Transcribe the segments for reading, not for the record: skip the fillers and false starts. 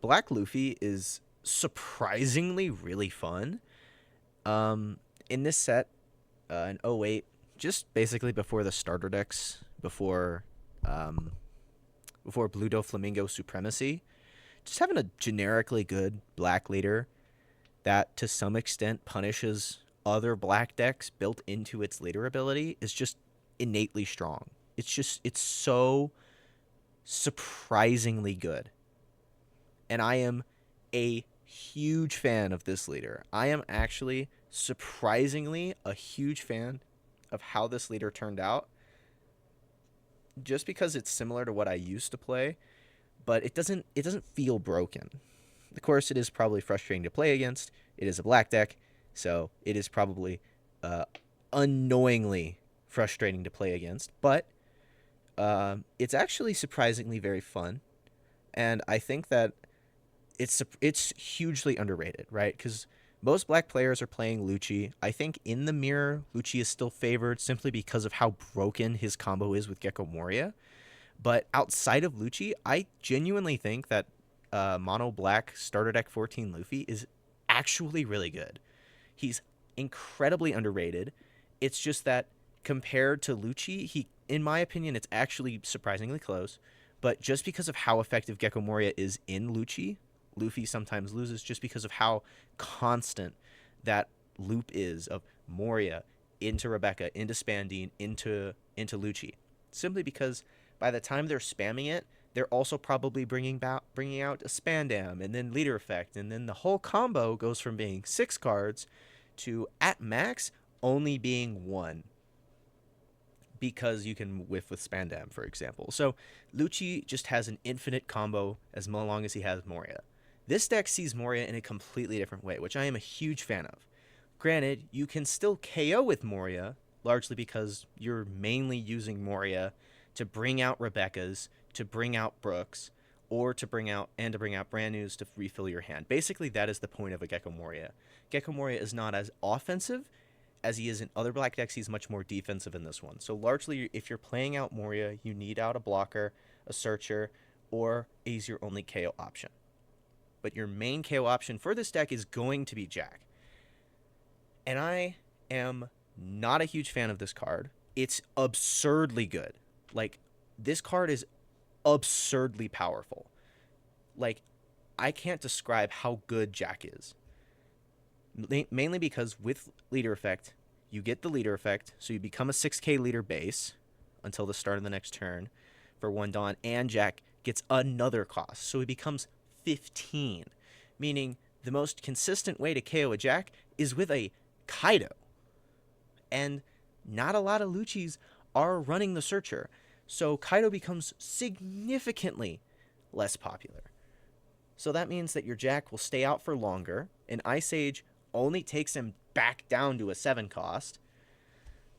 Black Luffy is surprisingly really fun. In this set, in '08, just basically before the starter decks, um, before Blue Doflamingo Supremacy, just having a generically good black leader that to some extent punishes other black decks built into its leader ability is just innately strong. It's so surprisingly good. And I am a huge fan of this leader. I am actually surprisingly a huge fan of how this leader turned out just because it's similar to what I used to play, but it doesn't feel broken. Of course, it is probably frustrating to play against. It is a black deck, so it is probably uh, annoyingly frustrating to play against. But it's actually surprisingly very fun, and I think that it's hugely underrated, right? Because most black players are playing Lucci. I think in the mirror, Lucci is still favored simply because of how broken his combo is with Gecko Moria. But outside of Lucci, I genuinely think that Mono Black Starter Deck 14 Luffy is actually really good. He's incredibly underrated. It's just that compared to Lucci, in my opinion, it's actually surprisingly close. But just because of how effective Gecko Moria is in Lucci, Luffy sometimes loses just because of how constant that loop is of Moria into Rebecca, into Spandine, into Lucci. Simply because by the time they're spamming it, they're also probably bringing out a Spandam and then Leader Effect, and then the whole combo goes from being 6 cards to at max only being 1 because you can whiff with Spandam, for example. So Lucci just has an infinite combo as long as he has Moria. This deck sees Moria in a completely different way, which I am a huge fan of. Granted, you can still KO with Moria, largely because you're mainly using Moria to bring out Rebecca's, to bring out Brooks, or to bring out brand news to refill your hand. Basically, that is the point of a Gecko Moria. Gecko Moria is not as offensive as he is in other black decks. He's much more defensive in this one. So largely, if you're playing out Moria, you need out a blocker, a searcher, or he's your only KO option. But your main KO option for this deck is going to be Jack. And I am not a huge fan of this card. It's absurdly good. Like, this card is absurdly powerful. Like, I can't describe how good Jack is. Mainly because with leader effect, you get the leader effect, so you become a 6k leader base until the start of the next turn for 1 Dawn, and Jack gets another cost, so he becomes 15, meaning the most consistent way to KO a Jack is with a Kaido. And not a lot of Luccis are running the Searcher, so Kaido becomes significantly less popular. So that means that your Jack will stay out for longer, and Ice Age only takes him back down to a 7 cost,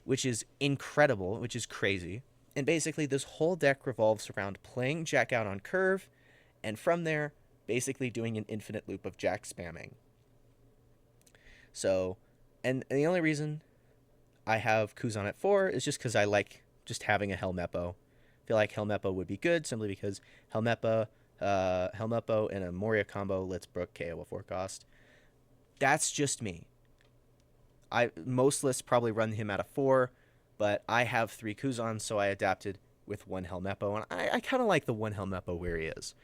which is incredible, which is crazy. And basically, this whole deck revolves around playing Jack out on curve, and from there, basically doing an infinite loop of Jack spamming. So, and the only reason I have Kuzan at 4 is just because I like just having a Helmeppo. I feel like Helmeppo would be good simply because Helmeppo and a Moria combo lets Brook KO a 4 cost. That's just me. Most lists probably run him at a 4, but I have 3 Kuzans, so I adapted with 1 Helmeppo, and I kind of like the 1 Helmeppo where he is.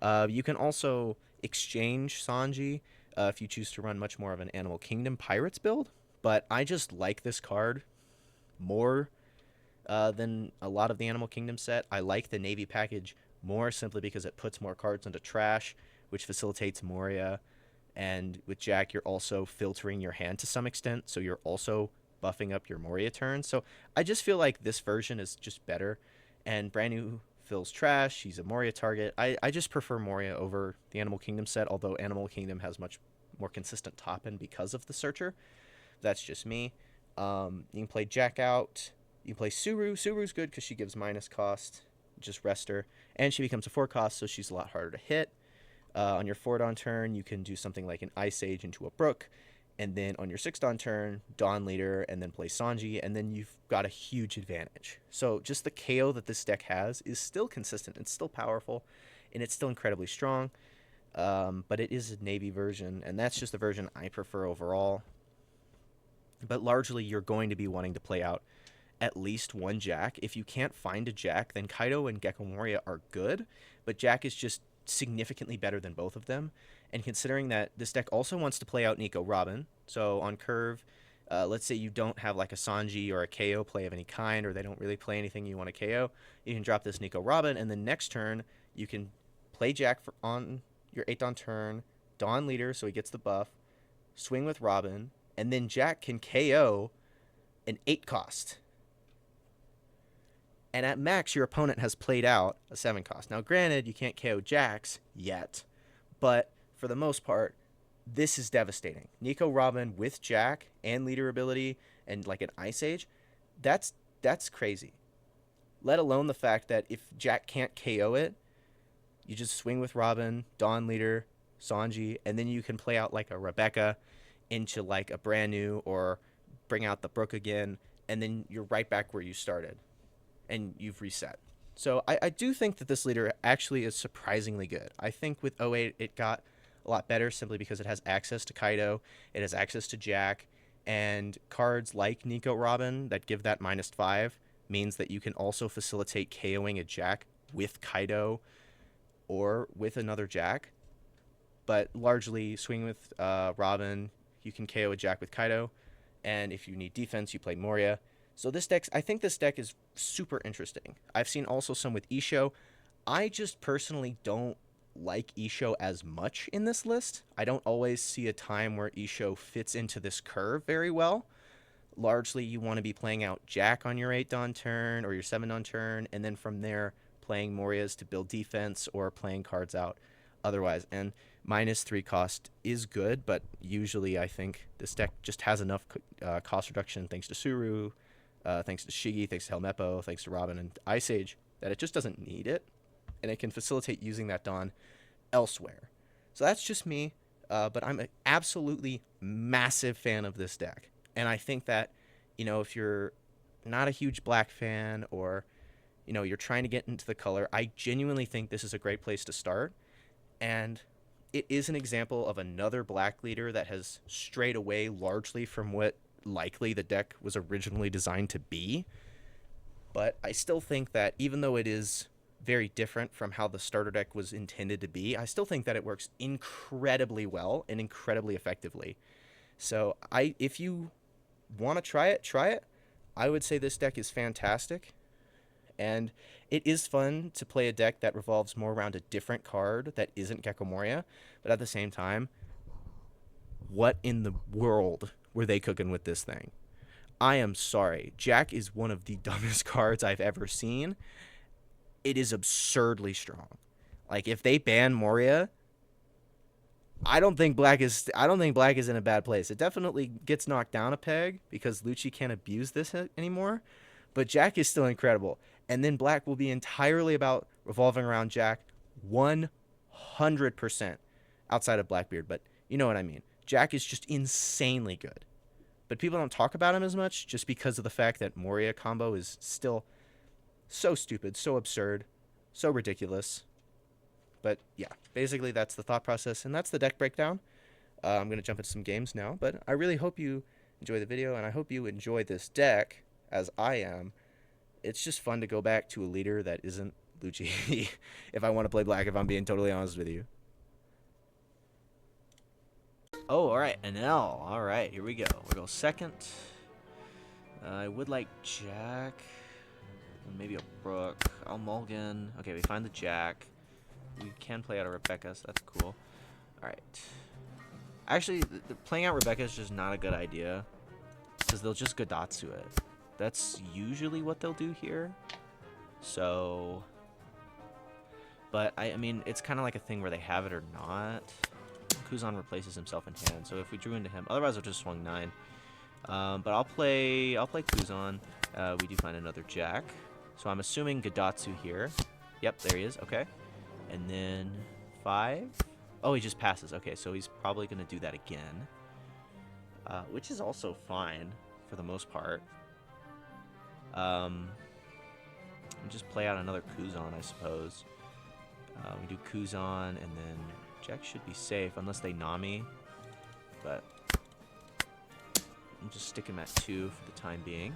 You can also exchange Sanji if you choose to run much more of an Animal Kingdom Pirates build, but I just like this card more than a lot of the Animal Kingdom set. I like the Navy package more simply because it puts more cards into trash, which facilitates Moria. And with Jack, you're also filtering your hand to some extent, so you're also buffing up your Moria turn. So I just feel like this version is just better. And brand new fills trash. He's a Moria target. I just prefer Moria over the Animal Kingdom set, although Animal Kingdom has much more consistent top end because of the Searcher. That's just me. You can play Jack out. You can play Suru. Suru's good because she gives minus cost. Just rest her. And she becomes a 4 cost, so she's a lot harder to hit. On your 4 Dawn turn, you can do something like an Ice Age into a Brook. And then on your 6 Dawn turn, Dawn Leader, and then play Sanji, and then you've got a huge advantage. So just the KO that this deck has is still consistent. It's still powerful, and it's still incredibly strong. but it is a Navy version, and that's just the version I prefer overall. But largely, you're going to be wanting to play out at least one Jack. If you can't find a Jack, then Kaido and Gecko Moria are good, but Jack is just significantly better than both of them. And considering that this deck also wants to play out Nico Robin, so on curve, let's say you don't have like a Sanji or a KO play of any kind, or they don't really play anything you want to KO, you can drop this Nico Robin, and then next turn you can play Jack on your 8 Dawn turn, Dawn leader so he gets the buff, swing with Robin, and then Jack can KO an 8 cost. And at max, your opponent has played out a 7 cost. Now, granted, you can't KO Jacks yet, but for the most part, this is devastating. Nico Robin with Jack and leader ability and like an Ice Age, that's crazy. Let alone the fact that if Jack can't KO it, you just swing with Robin, Dawn leader, Sanji, and then you can play out like a Rebecca into like a brand new, or bring out the Brook again, and then you're right back where you started and you've reset. So I do think that this leader actually is surprisingly good. I think with 08 it got a lot better simply because it has access to Kaido, it has access to Jack, and cards like Nico Robin that give that -5 means that you can also facilitate KOing a Jack with Kaido or with another Jack. But largely, swing with Robin, you can KO a Jack with Kaido, and if you need defense, you play Moria. So I think this deck is super interesting. I've seen also some with Isho. I just personally don't like Isho as much in this list. I don't always see a time where Isho fits into this curve very well. Largely, you want to be playing out Jack on your 8 Dawn turn or your 7 Dawn turn, and then from there, playing Morias to build defense or playing cards out otherwise. And -3 cost is good, but usually I think this deck just has enough cost reduction thanks to Suru, thanks to Shiggy, thanks to Helmeppo, thanks to Robin and Ice Age, that it just doesn't need it, and it can facilitate using that Dawn elsewhere. So that's just me, but I'm an absolutely massive fan of this deck. And I think that, if you're not a huge Black fan, or, you're trying to get into the color, I genuinely think this is a great place to start. And it is an example of another Black leader that has strayed away largely from what likely the deck was originally designed to be. But I still think that even though it is very different from how the starter deck was intended to be, I still think that it works incredibly well and incredibly effectively. So if you want to try it. I would say this deck is fantastic. And it is fun to play a deck that revolves more around a different card that isn't Gecko Moria. But at the same time, what in the world were they cooking with this thing? I am sorry. Jack is one of the dumbest cards I've ever seen. It is absurdly strong. Like, if they ban Moria, I don't think Black is in a bad place. It definitely gets knocked down a peg because Lucci can't abuse this anymore. But Jack is still incredible. And then Black will be entirely about revolving around Jack 100% outside of Blackbeard. But you know what I mean. Jack is just insanely good. But people don't talk about him as much just because of the fact that Moria combo is still so stupid, so absurd, so ridiculous. But yeah, basically that's the thought process, and that's the deck breakdown. I'm going to jump into some games now, but I really hope you enjoy the video, and I hope you enjoy this deck as I am. It's just fun to go back to a leader that isn't Lucci if I want to play Black, if I'm being totally honest with you. Oh, alright, Enel. Alright, here we go. We'll go second. I would like Jack. Maybe a Brook. I'll mulligan. Okay, we find the Jack. We can play out a Rebecca, so that's cool. Alright. Actually, playing out Rebecca is just not a good idea, because they'll just Godatsu it. That's usually what they'll do here. So... But, I mean, it's kind of like a thing where they have it or not. Kuzan replaces himself in hand, so if we drew into him... Otherwise, I'll just swing 9. But I'll play Kuzan. We do find another Jack. So I'm assuming Godatsu here. Yep, there he is. Okay. And then 5. Oh, he just passes. Okay, so he's probably going to do that again. Which is also fine for the most part. Just play out another Kuzan, I suppose. We do Kuzan and then Jack should be safe unless they Nami, but I'm just stick him at 2 for the time being.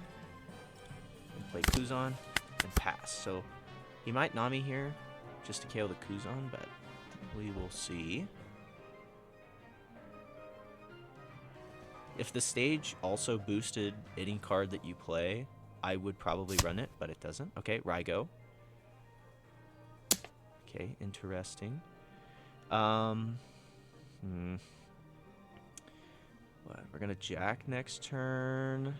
And play Kuzan and pass. So he might Nami here just to KO the Kuzan, but we will see. If the stage also boosted any card that you play, I would probably run it, but it doesn't. Okay, Raigo. Okay, interesting. What? We're gonna Jack next turn.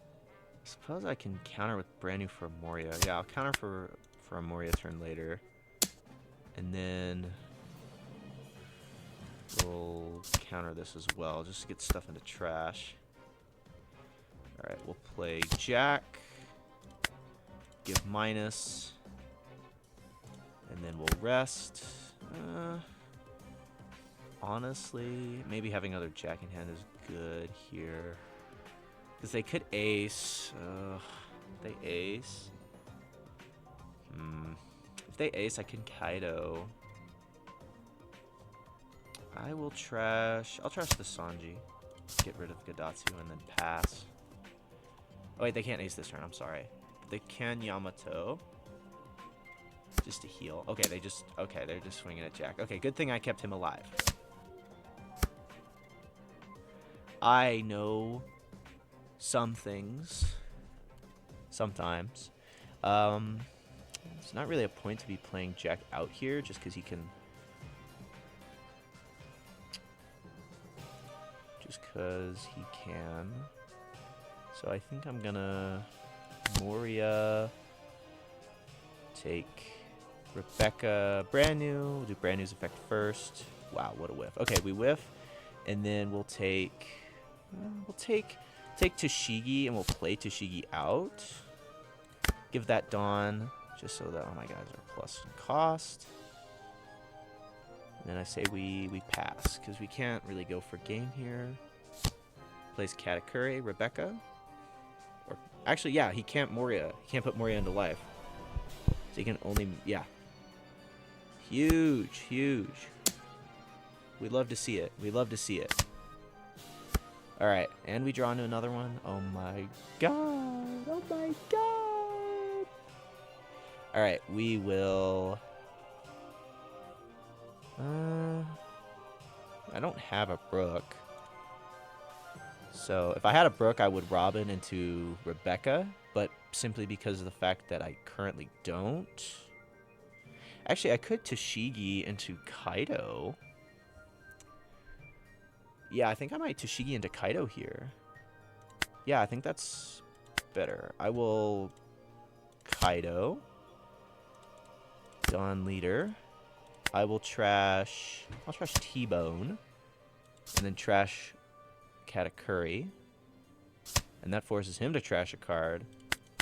I suppose I can counter with brand new for Moria. Yeah, I'll counter for a Moria turn later. And then we'll counter this as well, just to get stuff into trash. Alright, we'll play Jack. Give minus. And then we'll rest. Honestly, maybe having another Jack in hand is good here. Because they could ace. They ace. If they ace, I can Kaido. I'll trash the Sanji. Get rid of Gadatsu and then pass. Oh wait, they can't ace this turn, I'm sorry. But they can Yamato. Just to heal. Okay, they're just swinging at Jack. Okay, good thing I kept him alive. I know some things. Sometimes. It's not really a point to be playing Jack out here, just because he can... So I think I'm gonna Moria, take Rebecca, brand new. We'll do brand new's effect first. Wow, what a whiff. Okay, we whiff, and then we'll take Tashigi, and we'll play Tashigi out. Give that Dawn, just so that all my guys are plus in cost. And then I say we pass, because we can't really go for game here. Plays Katakuri, Rebecca. Or actually, yeah, he can't Moria. He can't put Moria into life. So he can only, yeah. Huge, huge. We love to see it. We love to see it. All right, and we draw into another one. Oh my god. Oh my god. All right, we will... I don't have a Brook. So if I had a Brook, I would Robin into Rebecca, but simply because of the fact that I currently don't. Actually, I could Tashigi into Kaido. Yeah, I think I might Tashigi into Kaido here. Yeah, I think that's better. I will Kaido. Dawn Leader. I'll trash T-Bone. And then trash Katakuri. And that forces him to trash a card.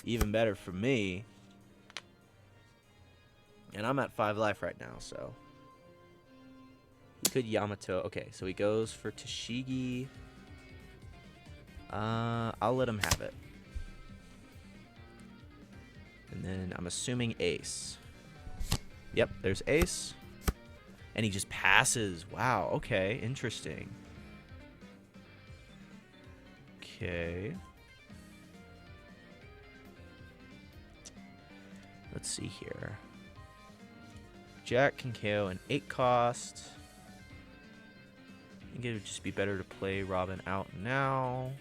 Even better for me. And I'm at 5 life right now, so. He could Yamato. Okay, so he goes for Tashigi. I'll let him have it. And then I'm assuming ace. Yep, there's ace. And he just passes. Wow, okay, interesting. Okay. Let's see here. Jack can KO an 8 cost. I think it would just be better to play Robin out now.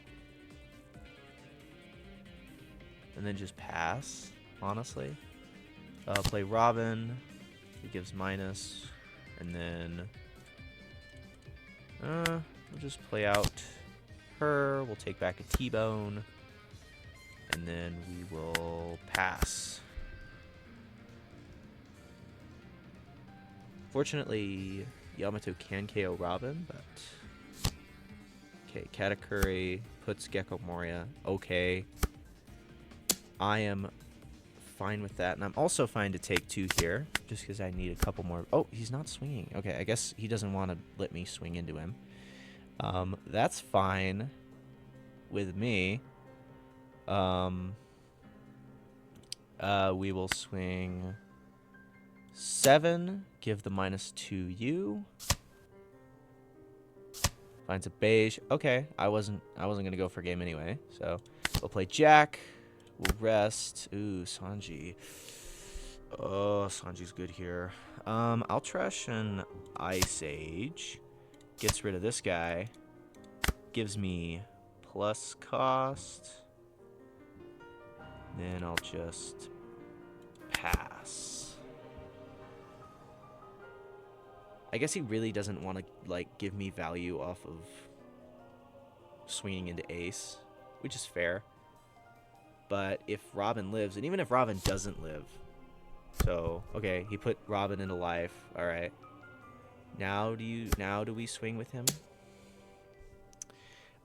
And then just pass, honestly. Play Robin. He gives minus. And then we'll just play out her. We'll take back a T-Bone. And then we will pass. Fortunately, Yamato can KO Robin, but... Okay, Katakuri puts Gecko Moria. Okay. I am fine with that, and I'm also fine to take 2 here, just because I need a couple more... Oh, he's not swinging. Okay, I guess he doesn't want to let me swing into him. That's fine with me. We will swing 7. Give the -2U. Finds a beige. Okay, I wasn't gonna go for game anyway. So we'll play Jack. We'll rest. Ooh, Sanji. Oh, Sanji's good here. I'll trash an Ice Age. Gets rid of this guy. Gives me plus cost. Then I'll just pass. I guess he really doesn't want to, like, give me value off of swinging into ace, which is fair. But if Robin lives, and even if Robin doesn't live, so, okay, he put Robin into life. All right. Now do we swing with him?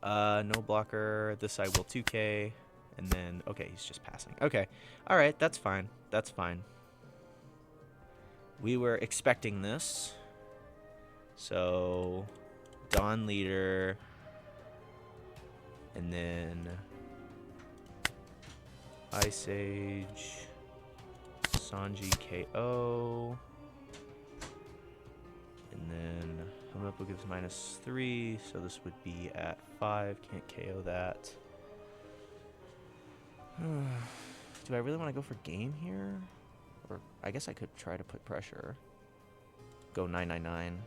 No blocker. This I will 2K. And then, okay, he's just passing. Okay. All right, that's fine. That's fine. We were expecting this. So, Dawn leader. And then Ice Age. Sanji KO. And then Helmepo gives -3, so this would be at 5. Can't KO that. Do I really want to go for game here? Or I guess I could try to put pressure. Go 999.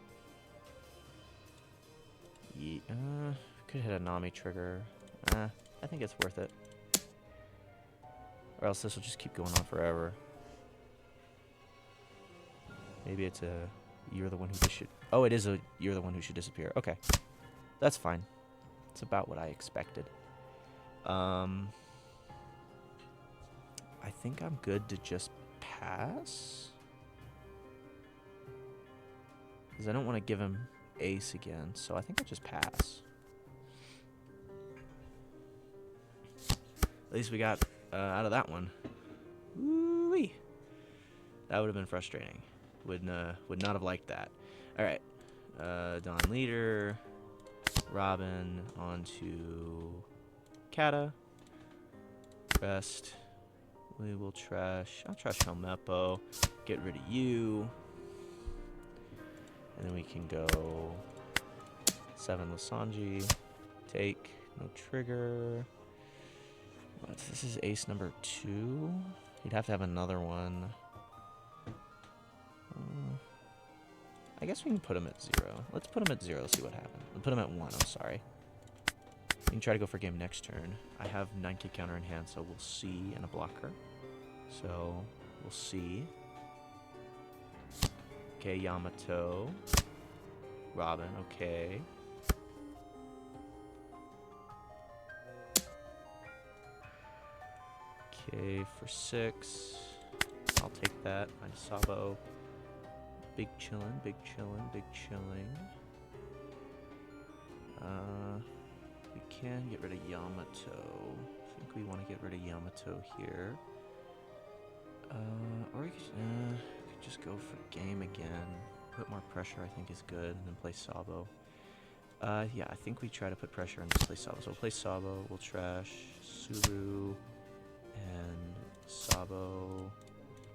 Yeah, could hit a Nami trigger. I think it's worth it. Or else this will just keep going on forever. Maybe it's a you're the one who should. Oh, it is a you're the one who should disappear. Okay, that's fine. It's about what I expected. I think I'm good to just pass. Because I don't want to give him ace again, so I think I'll just pass. At least we got out of that one. Woo-wee. That would have been frustrating. Would not have liked that. All right. Dawn leader. Robin onto Kata. Rest. We will trash. I'll trash Helmepo. Get rid of you. And then we can go 7 Lasanji. Take. No trigger. What? This is ace number 2. You'd have to have another one. I guess we can put him at 0. Let's put him at 0, see what happens. We'll put him at 1, I'm sorry. We can try to go for game next turn. I have 9k counter in hand, so we'll see, and a blocker. So, we'll see. Okay, Yamato. Robin, okay. Okay, for 6. I'll take that. I'm Sabo. Big chillin', big chillin', big chilling. We can get rid of Yamato. I think we want to get rid of Yamato here. Or we could just go for game again. Put more pressure, I think, is good, and then play Sabo. Yeah, I think we try to put pressure and just play Sabo. So we'll play Sabo, we'll trash Suru, and Sabo,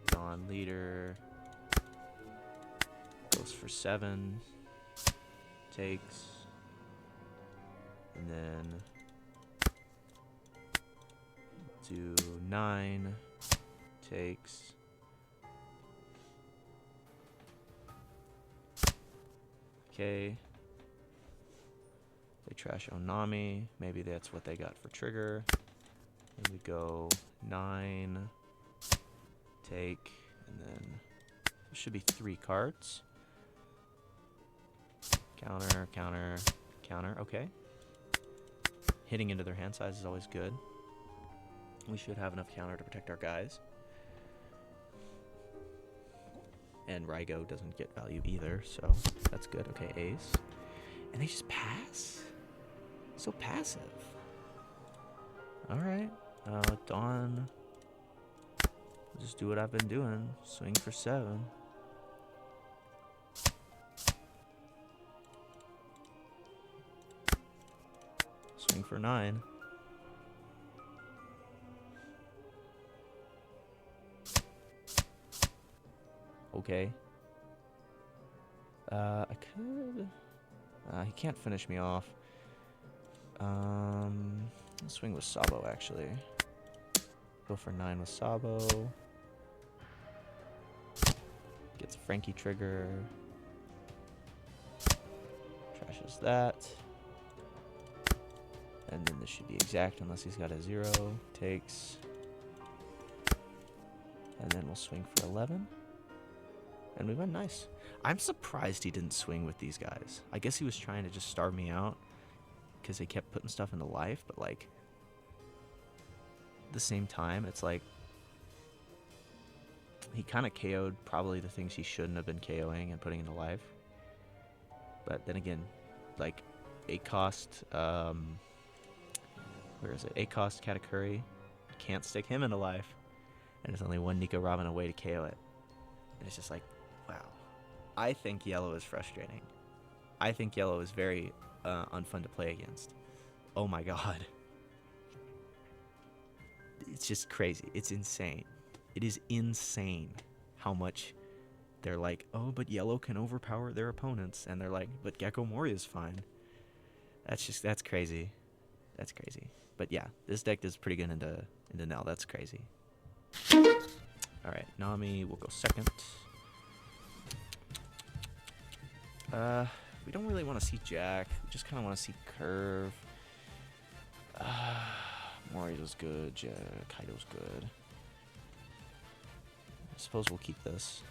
Dawn leader. Goes for 7, takes, and then do 9, takes, okay, they trash Onami, maybe that's what they got for trigger, and we go 9, take, and then there should be 3 cards. Counter, counter, counter. Okay. Hitting into their hand size is always good. We should have enough counter to protect our guys. And Raigo doesn't get value either, so that's good. Okay, ace. And they just pass? So passive. Alright. Dawn. Just do what I've been doing. Swing for 7. Swing for 9. okay. I could... he can't finish me off. I'll swing with Sabo, actually. Go for 9 with Sabo. Gets Frankie trigger. Trashes that. And then this should be exact unless he's got a 0. Takes. And then we'll swing for 11. And we went nice. I'm surprised he didn't swing with these guys. I guess he was trying to just starve me out because they kept putting stuff into life, but like at the same time, it's like he kind of KO'd probably the things he shouldn't have been KOing and putting into life. But then again, like 8 cost, where is it? 8 cost Katakuri, can't stick him into life, and there's only one Nico Robin away to KO it. And it's just like, wow. I think yellow is frustrating. I think yellow is very unfun to play against. Oh my god. It's just crazy. It's insane. It is insane how much they're like, oh, but yellow can overpower their opponents. And they're like, but Gecko Mori is fine. That's crazy. That's crazy. But yeah, this deck does pretty good into Nell. That's crazy. Alright, Nami will go second. We don't really want to see Jack. We just kind of want to see Curve. Morito's good. Kaido's good. I suppose we'll keep this.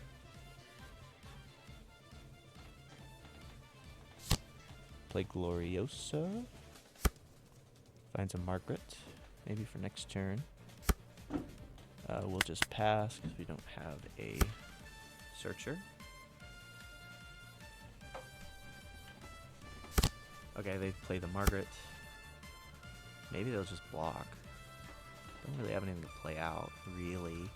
Play Gloriosa. Finds a Margaret. Maybe for next turn. We'll just pass because we don't have a Searcher. Okay, they play the Margaret. Maybe they'll just block. Don't really have anything to play out, really.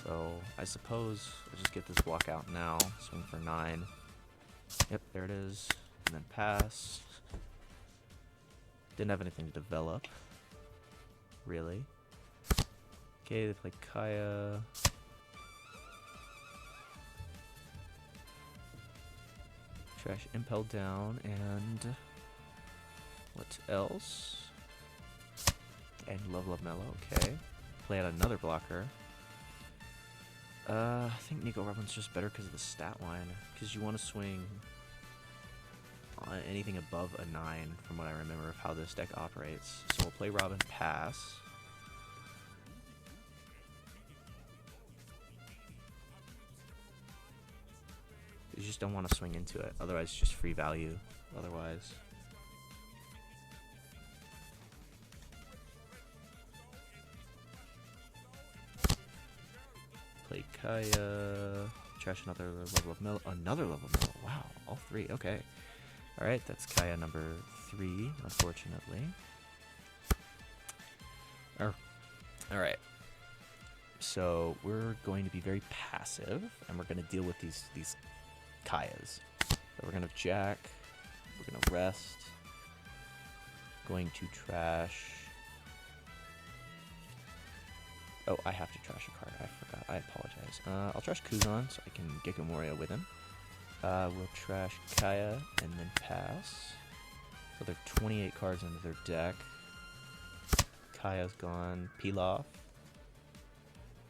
So, I suppose I'll just get this block out now. Swing for 9. Yep, there it is. And then pass. Didn't have anything to develop. Really. Okay, they play Kaya. Trash Impel down, and what else? And Love Mellow, okay. Play out another blocker. I think Nico Robin's just better because of the stat line. Because you want to swing on anything above a 9, from what I remember of how this deck operates. So we'll play Robin, pass. You just don't want to swing into it, otherwise it's just free value. Otherwise, play Kaya, trash another level of Mellow, Wow, all 3. Okay, all right, that's Kaya number 3. Unfortunately, all right. So we're going to be very passive, and we're going to deal with these Kayas. So we're going to Jack, we're going to rest, going to trash. Oh, I have to trash a card. I forgot. I apologize. I'll trash Kuzan so I can Gecko Moria with him. We'll trash Kaya and then pass. So they're 28 cards into their deck. Kaya's gone. Pilaf.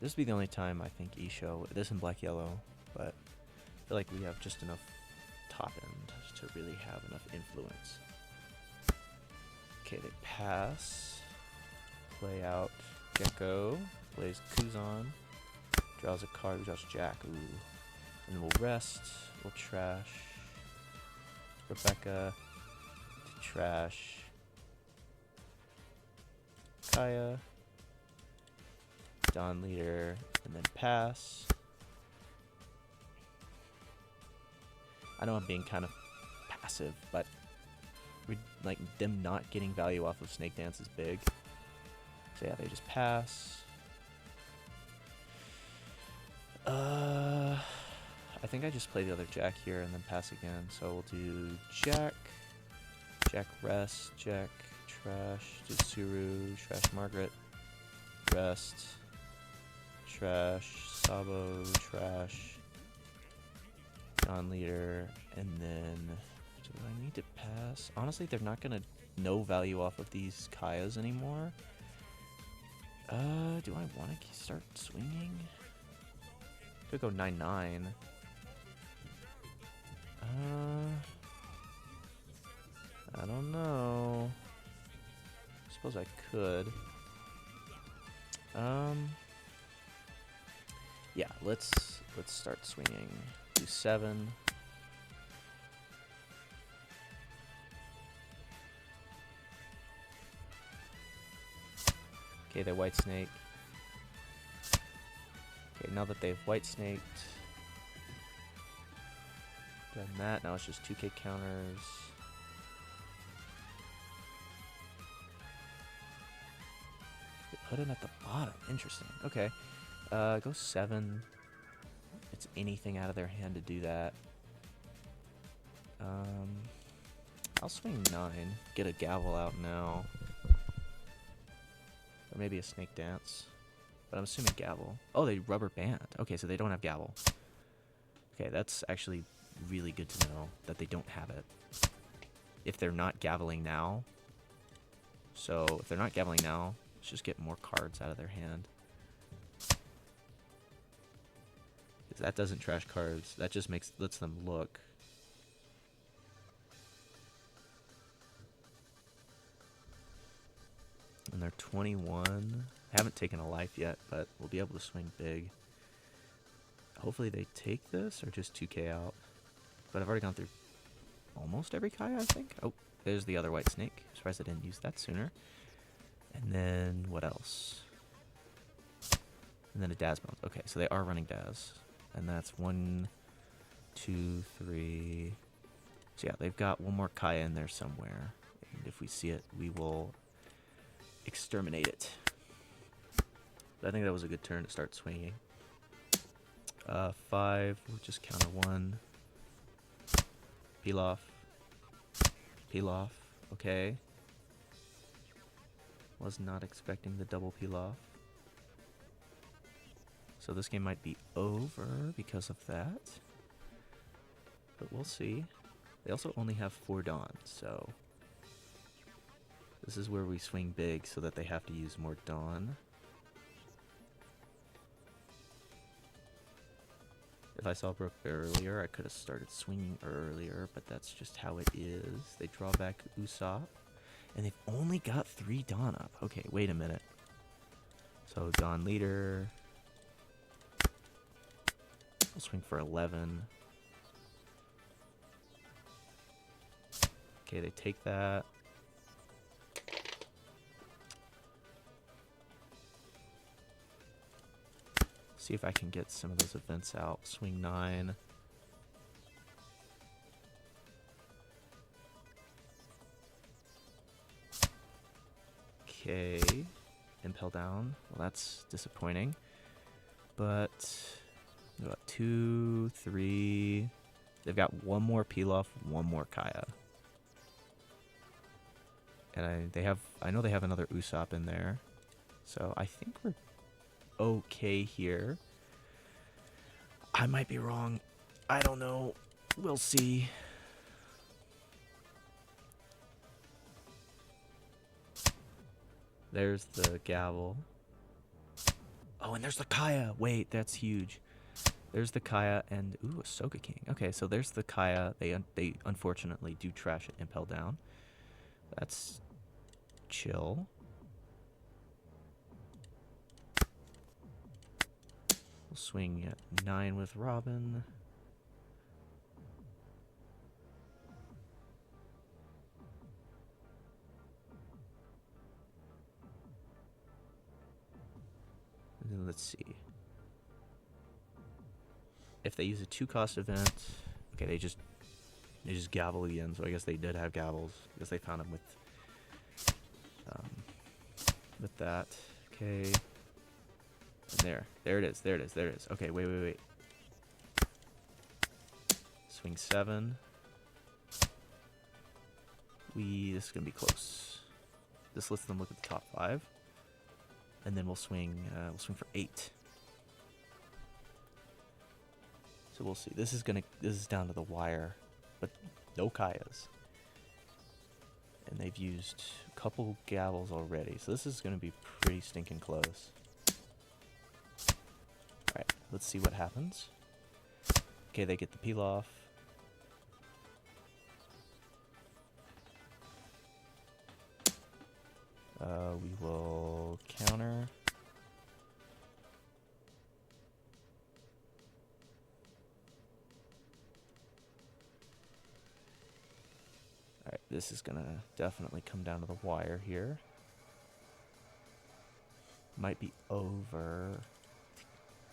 This will be the only time I think Isho, this and Black Yellow, but I feel like we have just enough top end to really have enough influence. Okay, they pass. Play out Gecko. Plays Kuzan. Draws a card, draws Jack. Ooh. And we'll rest. We'll trash Rebecca. To trash Kaya. Dawn Leader. And then pass. I know I'm being kind of passive, but like them not getting value off of Snake Dance is big. So yeah, they just pass. I think I just play the other Jack here and then pass again. So we'll do Jack, Jack rest, Jack trash, Jitsuru, trash Margaret, rest, trash. Sabo, trash. Non-leader. And then, do I need to pass? Honestly, they're not going to no value off of these Kayas anymore. Do I want to start swinging? Could go 9-9. I don't know. Suppose I could. Yeah, let's start swinging. Do 7. Okay, they're white snake. Okay, now that they've white snaked, done that. Now it's just 2k counters. They put it at the bottom. Interesting. Okay. Go 7. It's anything out of their hand to do that. I'll swing 9. Get a gavel out now. Or maybe a snake dance. But I'm assuming gavel. Oh, they rubber band. Okay, so they don't have gavel. Okay, that's actually really good to know that they don't have it. If they're not gaveling now. So, if they're not gaveling now, let's just get more cards out of their hand. Because that doesn't trash cards. That just lets them look. And they're 21. Haven't taken a life yet, but we'll be able to swing big. Hopefully they take this or just 2k out. But I've already gone through almost every Kaya, I think. Oh, there's the other white snake. Surprised I didn't use that sooner. And then what else? And then a Daz bounce. Okay, so they are running Daz. And that's 1, 2, 3. So yeah, they've got one more Kaya in there somewhere. And if we see it, we will exterminate it. But I think that was a good turn to start swinging. 5, we'll just counter 1. Peel off. Peel off. Okay. Was not expecting the double peel off. So this game might be over because of that. But we'll see. They also only have 4 Dawns, so this is where we swing big so that they have to use more Dawn. If I saw Brook earlier, I could have started swinging earlier, but that's just how it is. They draw back Usopp, and they've only got 3 Dawn up. Okay, wait a minute. So Dawn leader. I'll swing for 11. Okay, they take that. See if I can get some of those events out. Swing 9. Okay. Impel down. Well, that's disappointing. But we got 2, 3. They've got one more peel off, one more Kaya. And I know they have another Usopp in there. So I think we're okay here. I might be wrong. I don't know. We'll see. There's the gavel. Oh, and there's the Kaya. Wait, that's huge. There's the Kaya and ooh, Ahsoka King. Okay, so there's the Kaya. They unfortunately do trash it, impel down. That's chill. We'll swing at 9 with Robin. And then let's see. If they use a 2-cost event, okay, they just gavel again. So I guess they did have gavels because they found them with that. Okay. And there it is. Okay, wait. Swing 7. This is gonna be close. This lets them look at the top 5, and then we'll swing for 8. So we'll see. This is down to the wire, but no Kayas. And they've used a couple Gavels already, so this is gonna be pretty stinking close. Alright, let's see what happens. Okay, they get the peel off. We will counter. Alright, this is gonna definitely come down to the wire here. Might be over.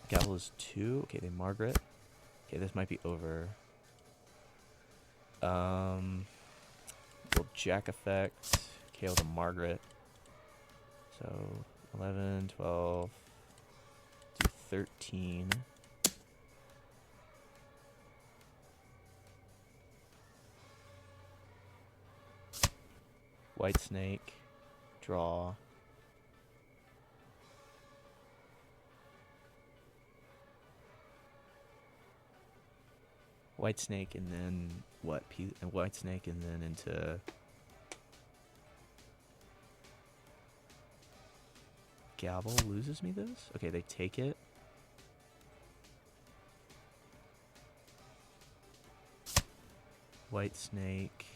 Gavel is 2. Okay, they Margaret. Okay, this might be over. Will Jack effect. KO the Margaret. So 11, 12, do 13. White Snake, draw. White Snake and then what? White Snake and then into Gavel loses me this? Okay, they take it. White Snake.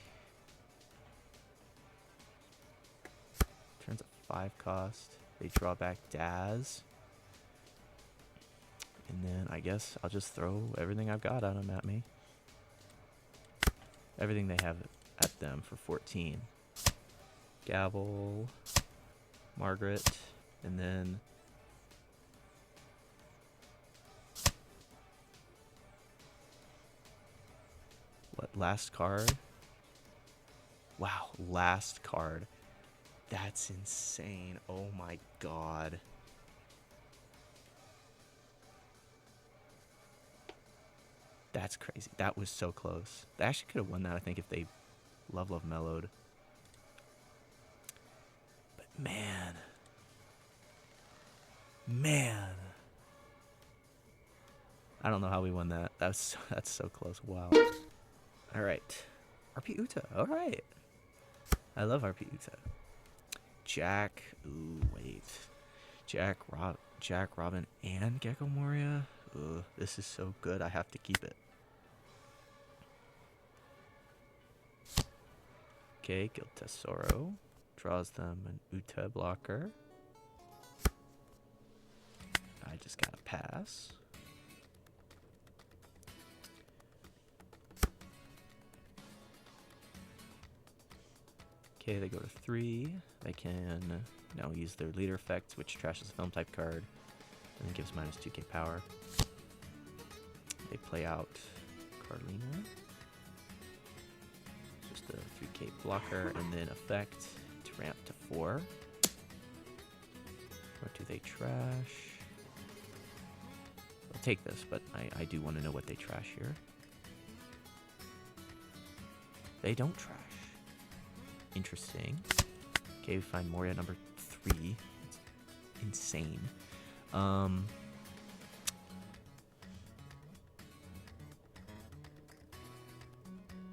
Turns a 5 cost. They draw back Daz. And then I guess I'll just throw everything I've got at them at me. Everything they have at them for 14. Gavel. Margaret. And then what, last card? Wow, last card. That's insane. Oh my god. That's crazy. That was so close. They actually could have won that, I think, if they Love mellowed. But man. Man. I don't know how we won that. That's so close. Wow. All right. RP Uta. All right. I love RP Uta. Jack. Ooh, wait. Jack, Robin, and Gecko Moria. Ooh, this is so good. I have to keep it. Okay, Guild Tesoro. Draws them an Uta blocker. I just gotta pass. Okay, they go to 3. They can now use their leader effect, which trashes a film type card, and then gives minus 2k power. They play out Carlina. Just a 3k blocker, and then effect to ramp to 4. What do they trash? I'll take this, but I do want to know what they trash here. They don't trash. Interesting. Okay, we find Moria number 3. It's insane.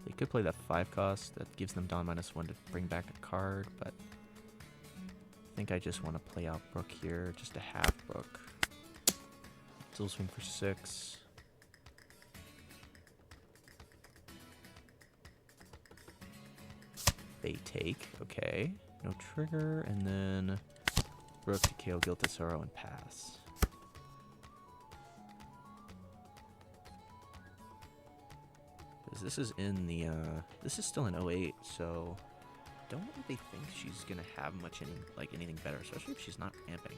They could play that 5 cost. That gives them Dawn -1 to bring back a card, but I think I just want to play out Brook here. Just a half Brook. Still swing for 6. They take, okay. No trigger, and then Brook to KO Guild Tesoro and pass. Because this is in the, this is still in 08, so don't really think she's gonna have anything better, especially if she's not ramping.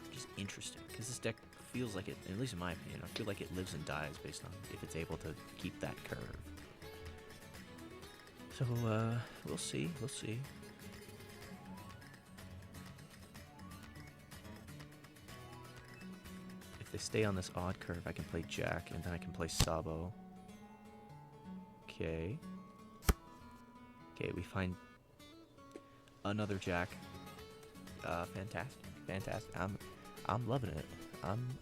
Which is interesting, because this deck feels like it, at least in my opinion, I feel like it lives and dies based on if it's able to keep that curve. So, we'll see. If they stay on this odd curve, I can play Jack, and then I can play Sabo. Okay. Okay, we find another Jack. Fantastic. I'm loving it. I'm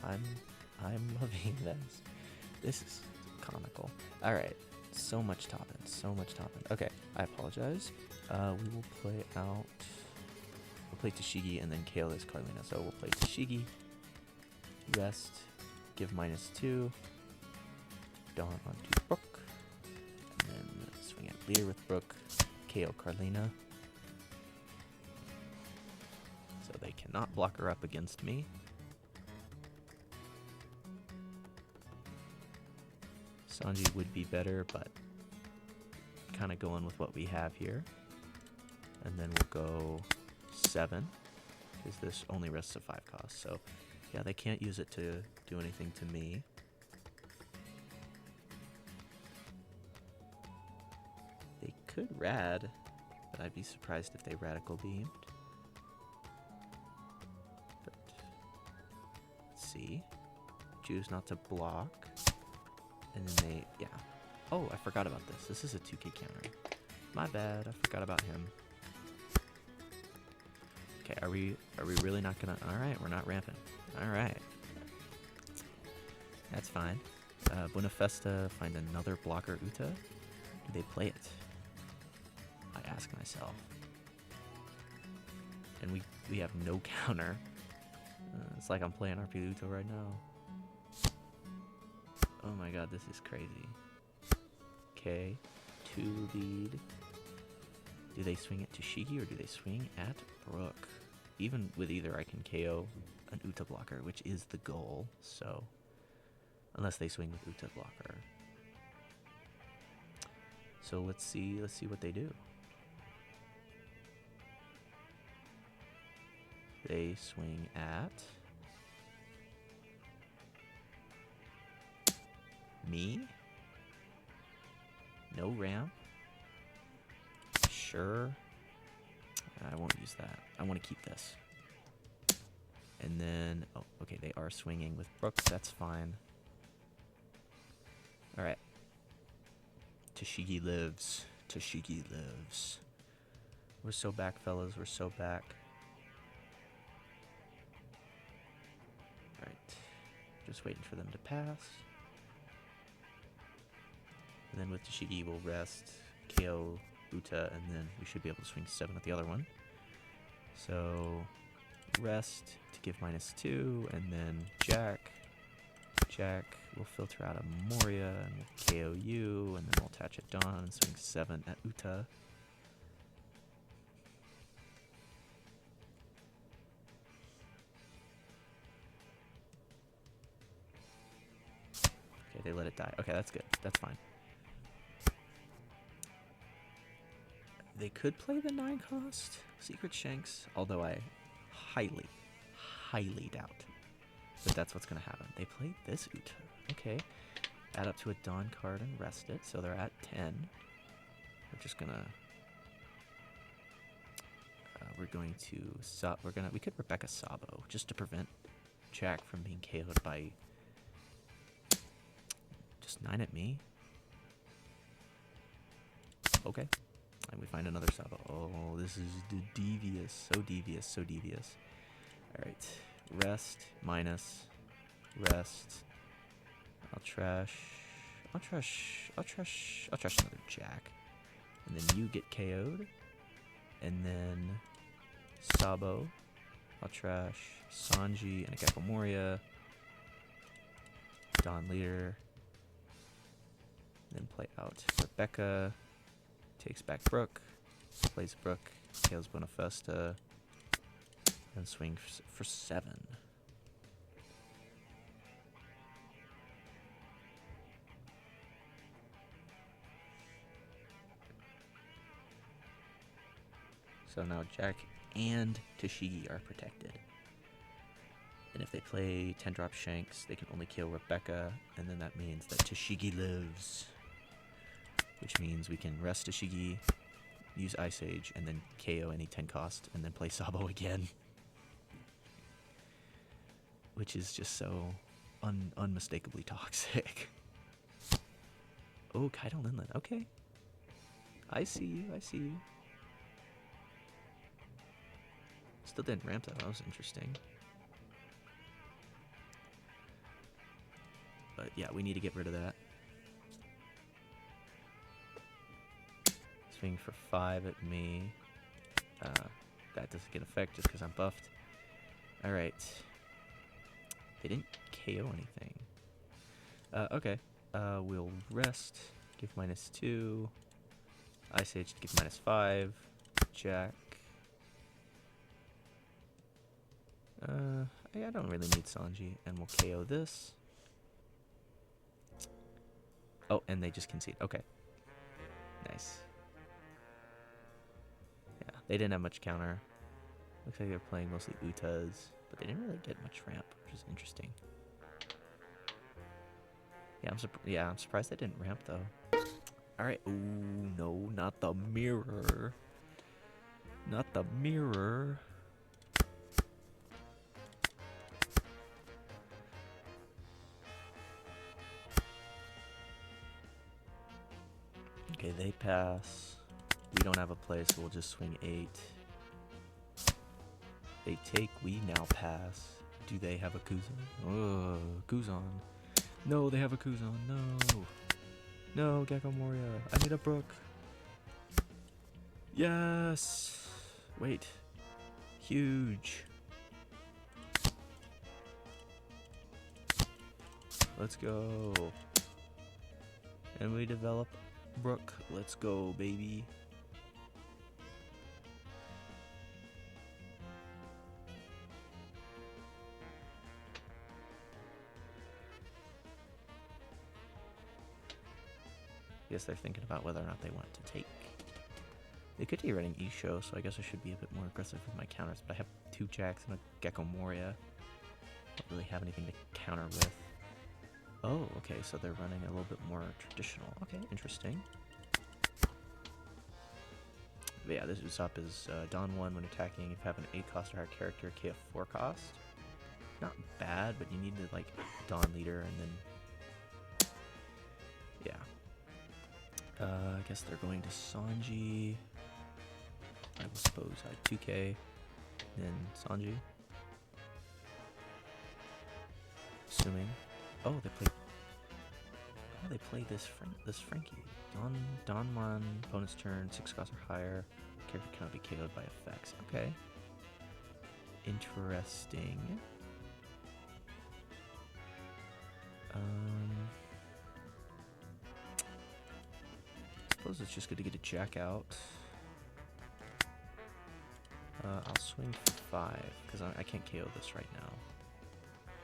loving this. This is comical. All right, so much topping, so much topping. Okay, I apologize. We will play out. We'll play Tashigi and then KO this Carlina. So we'll play Tashigi, rest, give -2, Dawn onto Brook, and then swing at leader with Brook, KO Carlina. So they cannot block her up against me. Sanji would be better, but kind of going with what we have here. And then we'll go 7, because this only rests a 5 cost. So yeah, they can't use it to do anything to me. They could rad, but I'd be surprised if they radical beamed. But let's see. Choose not to block. And then they, yeah. Oh, I forgot about this. This is a 2k counter. My bad, I forgot about him. Okay, are we really not gonna, alright, we're not ramping. Alright. That's fine. Buenafesta, find another blocker Uta. Do they play it? I ask myself. And we have no counter. It's like I'm playing RP Uta right now. Oh my god, this is crazy. Okay, 2 lead. Do they swing at Tashigi or do they swing at Brook? Even with either, I can KO an Uta blocker, which is the goal, so... Unless they swing with Uta blocker. So let's see what they do. They swing at... me? No ramp? Sure. I won't use that. I want to keep this. And then, oh, okay, they are swinging with Brook. That's fine. Alright. Tashigi lives. Tashigi lives. We're so back, fellas. We're so back. Alright. Just waiting for them to pass. And then with Tashigi, we'll rest, KO Uta, and then we should be able to swing 7 at the other one. So, rest to give -2, and then Jack. Jack will filter out a Moria, and we'll KO you, and then we'll attach a Dawn and swing 7 at Uta. Okay, they let it die. Okay, that's good. That's fine. They could play the 9 cost Secret Shanks, although I highly, highly doubt that that's what's going to happen. They played this Uta. Okay. Add up to a Dawn card and rest it, so they're at 10. We're just going to... we could Rebecca Sabo, just to prevent Jack from being KO'd by... just 9 at me. Okay. And we find another Sabo. Oh, this is devious. So devious, so devious. Alright. Rest, minus. Rest. I'll trash another Jack. And then you get KO'd. And then Sabo. I'll trash Sanji and a Gecko Moria. Dawn Leader. Then play out Rebecca. Takes back Brook, plays Brook, kills Buenafesta, and swing for 7. So now Jack and Tashigi are protected. And if they play 10-drop Shanks, they can only kill Rebecca, and then that means that Tashigi lives. Which means we can rest Tashigi, use Ice Age, and then KO any 10 cost, and then play Sabo again. Which is just so unmistakably toxic. Oh, Kaido Linlin. Okay. I see you, I see you. Still didn't ramp that. That was interesting. but yeah, we need to get rid of that. Swing for 5 at me. That doesn't get effect just because I'm buffed. Alright. They didn't KO anything. Okay. We'll rest. Give -2. Ice Age, give -5. Jack. I don't really need Sanji, and we'll KO this. Oh, and they just concede. Okay. Nice. Yeah, they didn't have much counter. Looks like they're playing mostly Utas, but they didn't really get much ramp, which is interesting. Yeah, I'm surprised they didn't ramp though. All right. Ooh, no, not the mirror. Not the mirror. Okay, they pass. We don't have a play, so we'll just swing 8. They take, we now pass. Do they have a Kuzan? Oh, Kuzan. No, they have a Kuzan. No. No, Gecko Moria. I need a Brook. Yes. Wait. Huge. Let's go. And we develop Brook. Let's go, baby. I guess they're thinking about whether or not they want to take. They could be running Isho, so I guess I should be a bit more aggressive with my counters, but I have 2 Jacks and a Gecko Moria. Don't really have anything to counter with. Oh, okay, so they're running a little bit more traditional. Okay, interesting. But yeah, this Usopp is Dawn 1 when attacking. If you have an 8 cost or higher character, KF 4 cost. Not bad, but you need to like Dawn leader and then yeah. I guess they're going to Sanji. I will suppose I 2K, then Sanji. Assuming. Oh, they play this Frankie. Donmon, opponent's turn, 6 cost or higher. Character cannot be KO'd by effects. Okay. Interesting. Suppose it's just good to get a Jack out. I'll swing for 5 because I can't KO this right now.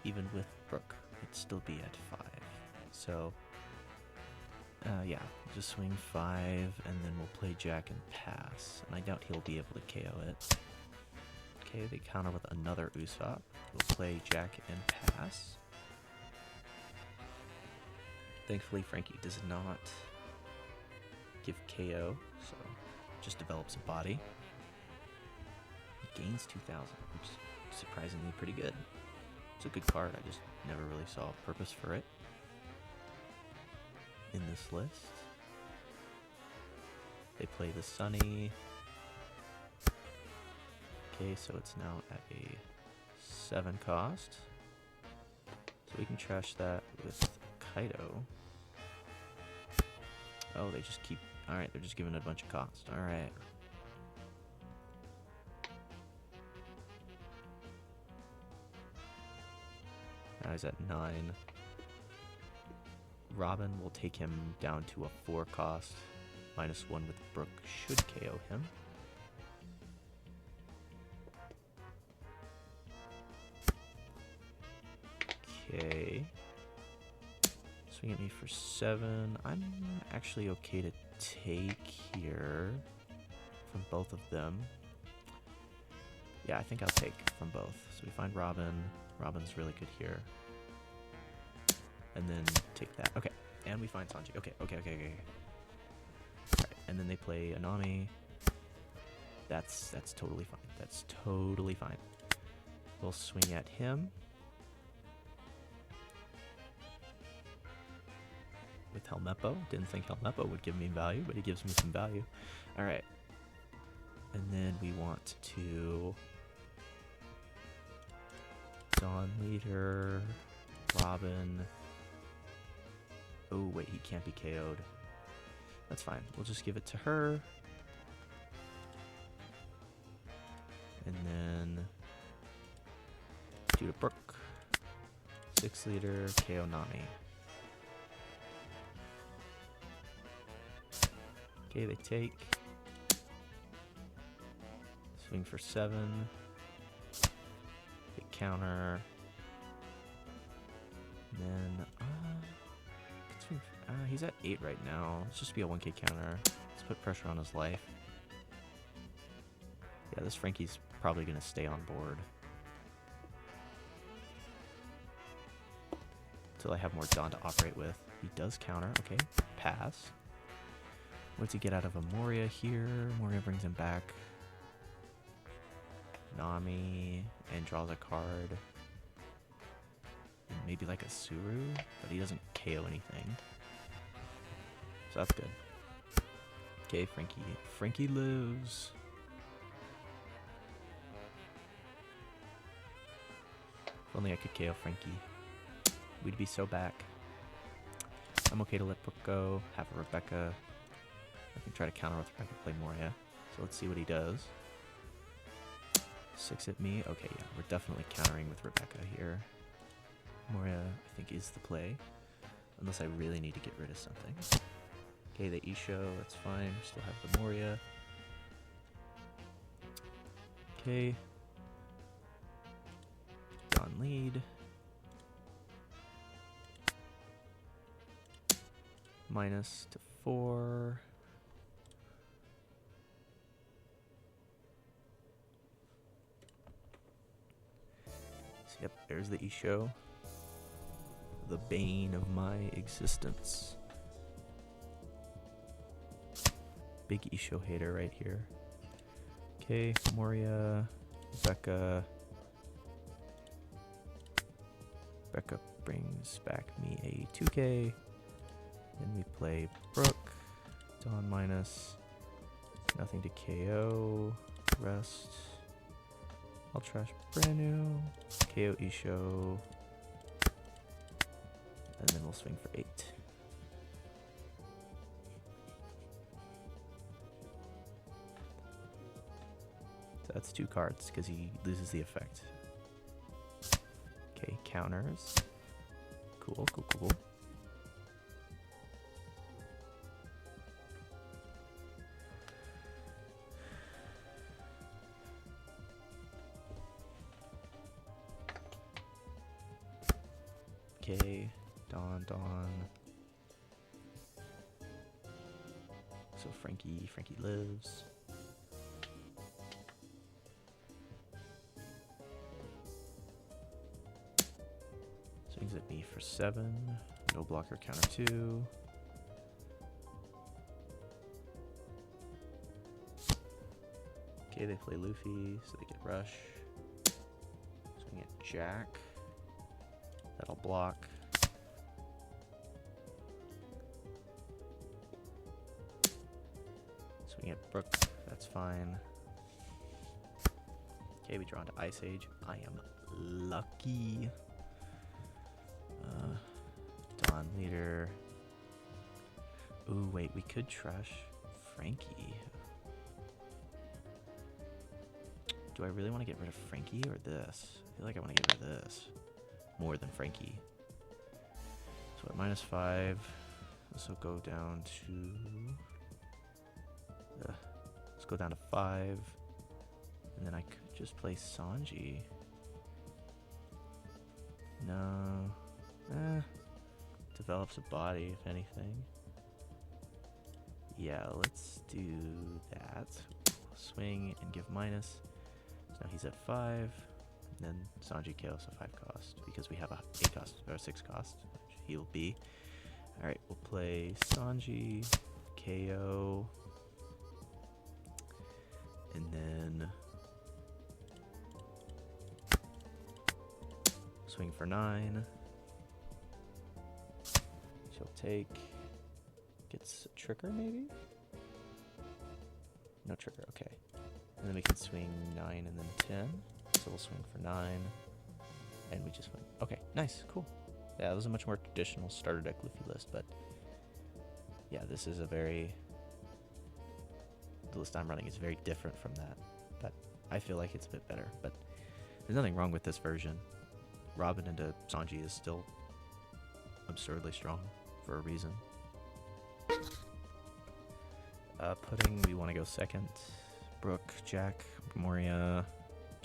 Even with Brook, it'd still be at 5. So, yeah, just swing 5 and then we'll play Jack and pass. And I doubt he'll be able to KO it. Okay, they counter with another Usopp. We'll play Jack and pass. Thankfully, Frankie does not give KO, so just develops a body. He gains 2,000, which is surprisingly pretty good. It's a good card, I just never really saw a purpose for it in this list. They play the Sunny. Okay, so it's now at a 7 cost. So we can trash that with Kaido. Oh, they just keep... Alright, they're just giving it a bunch of cost. Alright. Now he's at 9. Robin will take him down to a 4 cost. -1 with Brook should KO him. Okay. Swing at me for 7. I'm actually okay to take here from both of them. Yeah, I think I'll take from both. So we find Robin. Robin's really good here. And then take that. Okay. And we find Sanji. Okay. Alright, and then they play Anami. That's totally fine. That's totally fine. We'll swing at him. With Helmeppo. Didn't think Helmeppo would give me value, but he gives me some value. Alright. And then we want to Dawn Leader, Robin, Oh, wait, he can't be KO'd. That's fine. We'll just give it to her. And then do to Brook. 6 leader, KO Nami. Okay, they take. Swing for 7. Big counter. And then, he's at 8 right now. Let's just be a 1k counter. Let's put pressure on his life. Yeah, this Frankie's probably going to stay on board. Until I have more Dawn to operate with. He does counter. Okay, pass. What's he get out of a Moria here? Moria brings him back. Nami, and draws a card. And maybe like a Suru, but he doesn't KO anything. So that's good. Okay, Frankie. Frankie lives. If only I could KO Frankie. We'd be so back. I'm okay to let Brook go. Have a Rebecca. I can try to counter with Rebecca, play Moria. So let's see what he does. 6 at me. Okay, yeah, we're definitely countering with Rebecca here. Moria, I think, is the play. Unless I really need to get rid of something. Okay, the Isho, that's fine. We still have the Moria. Okay. Dawn lead. Minus to 4. So, yep, there's the Isho. The bane of my existence. Big Isho hater right here. Okay, Moria, Becca. Becca brings back me a 2k. Then we play Brook. Dawn minus. Nothing to KO. Rest. I'll trash brand new. KO Isho. And then we'll swing for 8. So that's 2 cards because he loses the effect. Okay, counters. Cool, cool, cool. Okay, Dawn. So Frankie lives. Swings at me for 7. No blocker, counter 2. Okay, they play Luffy, so they get rush. Swing at Jack. That'll block. Swing at Brook, that's fine. Okay, we draw into Ice Age. I am lucky. Dawn leader. Ooh, wait, we could trash Frankie. Do I really want to get rid of Frankie or this? I feel like I want to get rid of this more than Frankie. So at -5, this will go down to... let's go down to 5. And then I could just play Sanji. No. Develops a body, if anything. Yeah, let's do that. Swing and give minus. So now he's at 5. And then Sanji KOs a 5 cost because we have a 8 cost or 6 cost, which he'll be. Alright, we'll play Sanji, KO. And then swing for 9. She'll take. Gets a trigger, maybe? No trigger, okay. And then we can swing 9 and then 10. So we'll swing for 9. And we just win. Okay, nice, cool. Yeah, it was a much more traditional starter deck Luffy list, but yeah, this is a very... The list I'm running is very different from that, but I feel like it's a bit better. But there's nothing wrong with this version. Robin into Sanji is still absurdly strong for a reason. Pudding, we want to go second. Brook, Jack, Moria,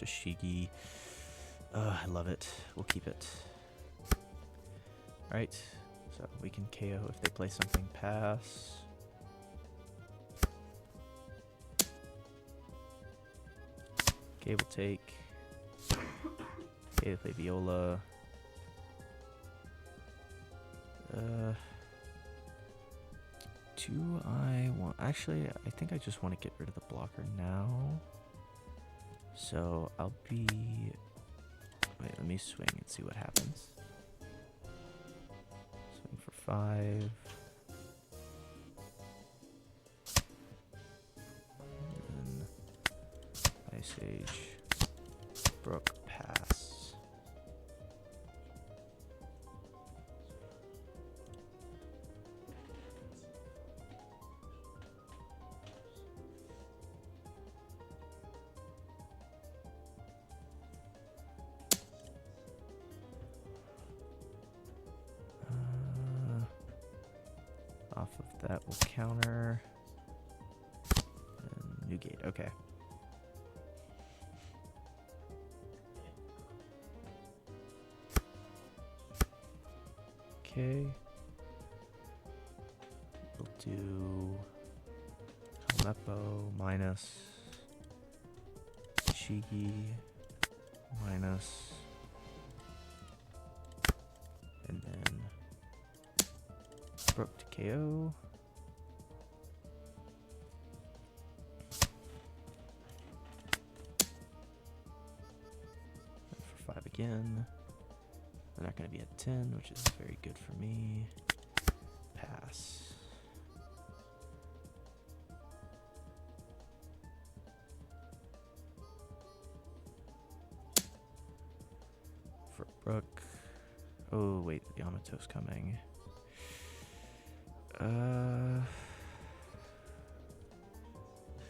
Toshigi. I love it. We'll keep it. Alright, so we can KO if they play something. Pass. Okay, we'll take. Okay, they play Viola. Do I want... Actually, I think I just want to get rid of the blocker now. So I'll be... Wait, let me swing and see what happens. Swing for 5. And then Ice Age. Brook, pass. Off of that, we'll counter. And new gate, okay. Okay. We'll do Helmeppo minus Shigi minus, and then Brook to KO. And for 5 again. They're not going to be at 10, which is very good for me. Pass. For Brook. Oh, wait, Yamato's coming.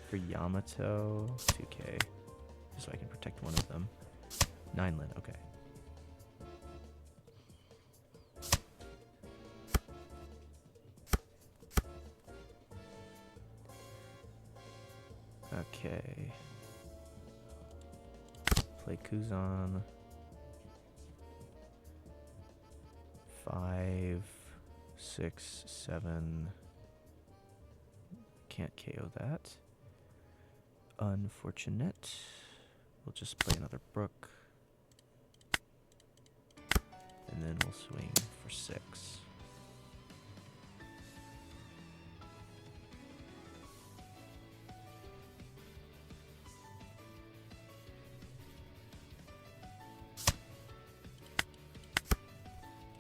For Yamato, 2k, so I can protect one of them. 9 Lin, okay. Okay. Play Kuzan. 5, 6, 7. Can't KO that. Unfortunate. We'll just play another Brook. And then we'll swing for 6.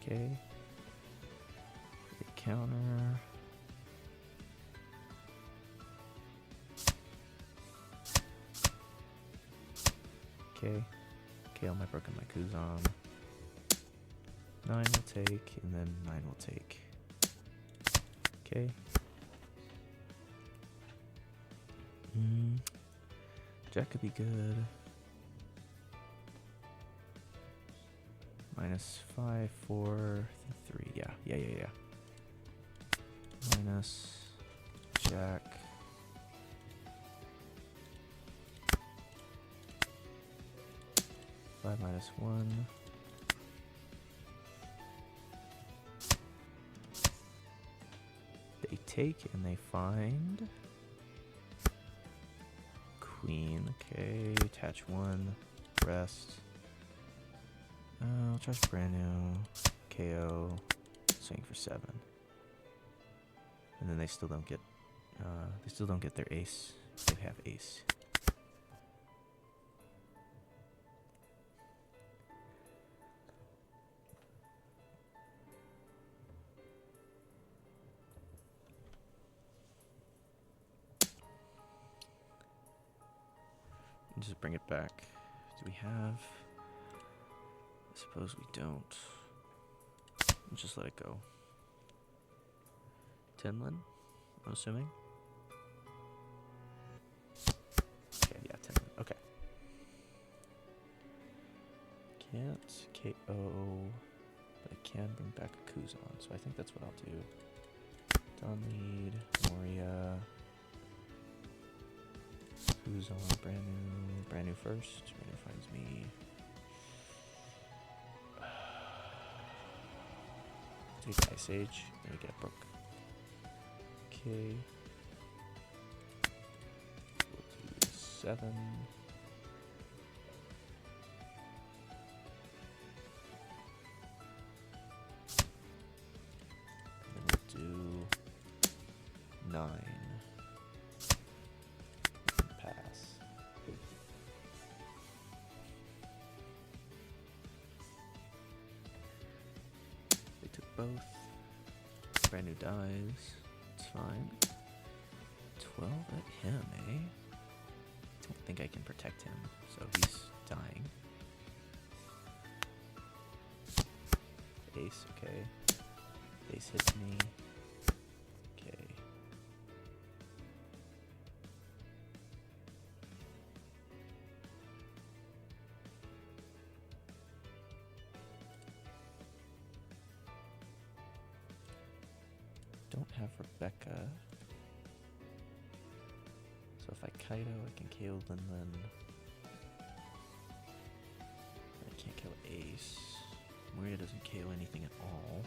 Okay. Counter. Okay. KO my Brook and my Kuzan. 9 will take, and then 9 will take. Okay. Jack could be good. Minus 5, 4, 3. Yeah. Minus Jack. Five minus 1. They take and they find Queen. Okay, attach 1. Rest. I'll charge brand new. KO. Swing for 7. And then they still don't get. Their ace. They have ace. Just bring it back. Do we have? I suppose we don't. Just let it go. Tinlin, I'm assuming. Okay, yeah, Tinlin. Okay. Can't KO, but I can bring back a Kuzan, so I think that's what I'll do. Dawn Lead, Moria, Kuzan, brand new first. Brand new finds me. Take Ice Age, then we get a Brook. Okay. We'll do 7. And then we'll do 9. Pass. They took both. Brand new dies. It's fine. 12 at him, eh? I don't think I can protect him, so he's dying. Ace, okay. Ace hits me. Okay. Don't have Rebecca. So if I Kaido, I can KO Linlin. I can't kill Ace. Moria doesn't KO anything at all.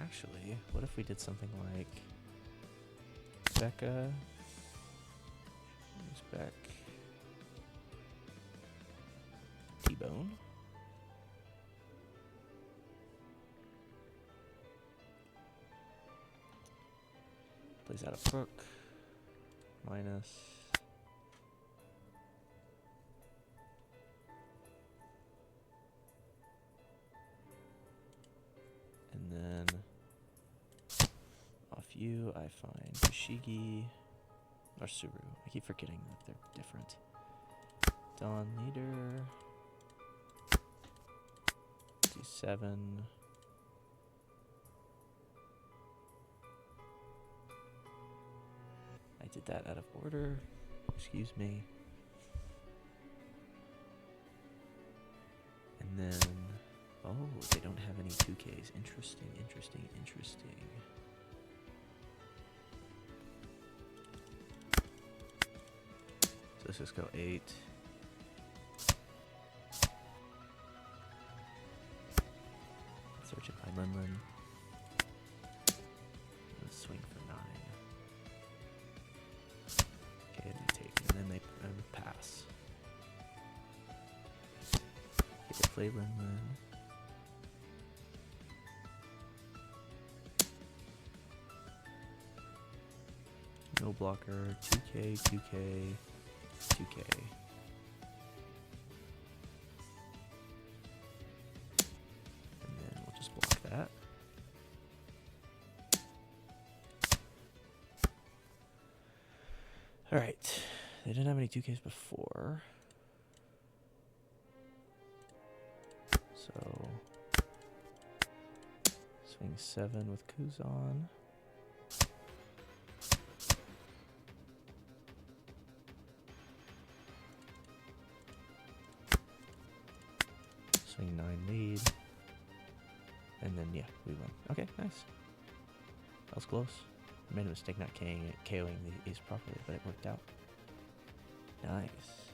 Actually, what if we did something like Becca moves back T-Bone. Plays out a Brook. Minus. And then off you, I find Kushigi or Suru. I keep forgetting that they're different. Dawn Leader. D7. I did that out of order. Excuse me. And then, oh, they don't have any 2Ks. Interesting, interesting, interesting. So let's just go 8. Search it by Linlin. Let's swing for 9. Okay, they take, and then they pass. Okay, they play Linlin. No blocker, 2K, 2K, 2K. And then we'll just block that. Alright, they didn't have any 2Ks before. So, swing 7 with Kuzan. Swing 9 lead. And then, yeah, we win. Okay, nice. That was close. I made a mistake not KOing the ace properly, but it worked out. Nice.